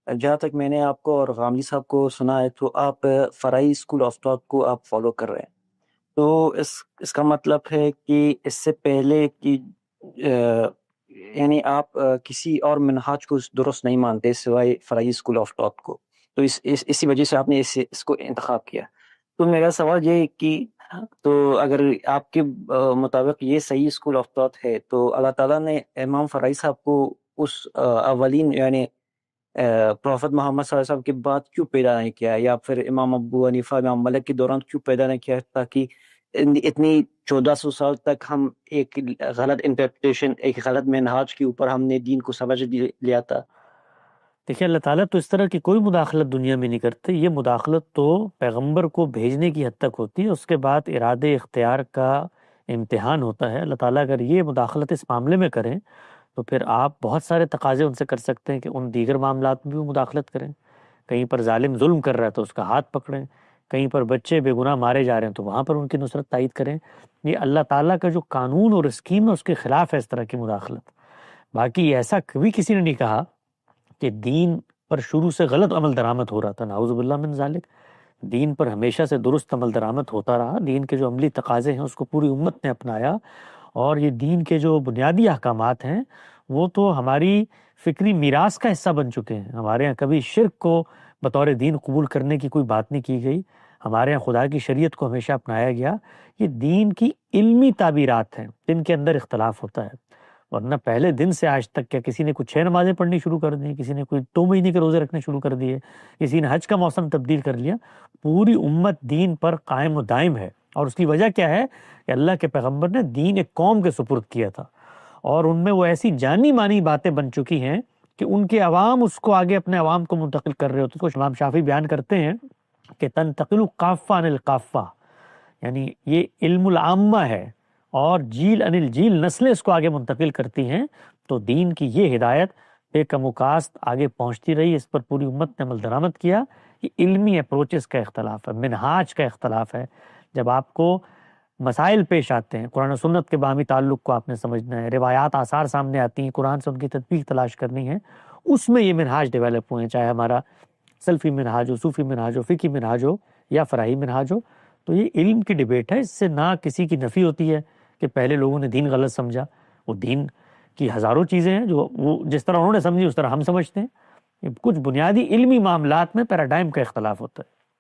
جہاں تک میں نے آپ کو اور غامدی صاحب کو سنا ہے تو آپ فرائی اسکول آف تھاٹ کو آپ فالو کر رہے ہیں، تو اس کا مطلب ہے کہ اس سے پہلے کہ یعنی آپ کسی اور منہاج کو درست نہیں مانتے سوائے فرائی اسکول آف تھاٹ کو، تو اسی وجہ سے آپ نے اس کو انتخاب کیا۔ تو میرا سوال یہ ہے کہ تو اگر آپ کے مطابق یہ صحیح اسکول آف تھاٹ ہے تو اللہ تعالیٰ نے امام فرائی صاحب کو اس اولین یعنی پروفٹ محمد صلی اللہ علیہ وسلم کے بعد کیوں پیدا نہیں کیا، یا پھر امام ابو حنیفہ امام ملک کے دوران کیوں پیدا نہیں کیا، تاکہ اتنی 1400 سال تک ہم ایک غلط انٹرپریٹیشن، ایک غلط منہاج کے اوپر ہم نے دین کو سمجھ لیا تھا۔ دیکھیے اللہ تعالیٰ تو اس طرح کی کوئی مداخلت دنیا میں نہیں کرتے، یہ مداخلت تو پیغمبر کو بھیجنے کی حد تک ہوتی ہے، اس کے بعد ارادے اختیار کا امتحان ہوتا ہے۔ اللہ تعالیٰ اگر یہ مداخلت اس معاملے میں کریں تو پھر آپ بہت سارے تقاضے ان سے کر سکتے ہیں کہ ان دیگر معاملات میں بھی وہ مداخلت کریں۔ کہیں پر ظالم ظلم کر رہا ہے تو اس کا ہاتھ پکڑیں، کہیں پر بچے بے گناہ مارے جا رہے ہیں تو وہاں پر ان کی نصرت تائید کریں۔ یہ اللہ تعالیٰ کا جو قانون اور اسکیم ہے اس کے خلاف ہے اس طرح کی مداخلت۔ باقی ایسا کبھی کسی نے نہیں کہا کہ دین پر شروع سے غلط عمل درآمد ہو رہا تھا، نعوذ باللہ من ذالک۔ دین پر ہمیشہ سے درست عمل درآمد ہوتا رہا، دین کے جو عملی تقاضے ہیں اس کو پوری امت نے اپنایا، اور یہ دین کے جو بنیادی احکامات ہیں وہ تو ہماری فکری میراث کا حصہ بن چکے ہیں۔ ہمارے یہاں کبھی شرک کو بطور دین قبول کرنے کی کوئی بات نہیں کی گئی، ہمارے یہاں خدا کی شریعت کو ہمیشہ اپنایا گیا۔ یہ دین کی علمی تعبیرات ہیں جن کے اندر اختلاف ہوتا ہے، ورنہ پہلے دن سے آج تک کیا کسی نے کوئی 6 نمازیں پڑھنی شروع کر دی، کسی نے کوئی 2 مہینے کے روزے رکھنے شروع کر دیے، کسی نے حج کا موسم تبدیل کر لیا؟ پوری امت دین پر قائم و دائم ہے، اور اس کی وجہ کیا ہے کہ اللہ کے پیغمبر نے دین ایک قوم کے سپرد کیا تھا، اور ان میں وہ ایسی جانی مانی باتیں بن چکی ہیں کہ ان کے عوام اس کو آگے اپنے عوام کو منتقل کر رہے ہوتے ہیں۔ کچھ امام شافعی بیان کرتے ہیں کہ تنتقل قافہ عن القافہ، یعنی یہ علم العامہ ہے اور جیل ان الجیل نسلیں اس کو آگے منتقل کرتی ہیں، تو دین کی یہ ہدایت بے کم و کاست آگے پہنچتی رہی، اس پر پوری امت نے عمل درآمد کیا۔ یہ علمی اپروچز کا اختلاف ہے، منہاج کا اختلاف ہے۔ جب آپ کو مسائل پیش آتے ہیں، قرآن و سنت کے باہمی تعلق کو آپ نے سمجھنا ہے، روایات آثار سامنے آتی ہیں، قرآن سے ان کی تطبیق تلاش کرنی ہے، اس میں یہ منہاج ڈیولپ ہوئے ہیں، چاہے ہمارا سلفی منہاج ہو، صوفی منہاج ہو، فقہی منہاج ہو یا فراہی منہاج ہو۔ تو یہ علم کی ڈیبیٹ ہے، اس سے نہ کسی کی نفی ہوتی ہے کہ پہلے لوگوں نے دین غلط سمجھا، وہ دین کی ہزاروں چیزیں ہیں جو وہ جس طرح انہوں نے سمجھی اس طرح ہم سمجھتے ہیں۔ کچھ بنیادی علمی معاملات میں پیراڈائم کا اختلاف ہوتا ہے۔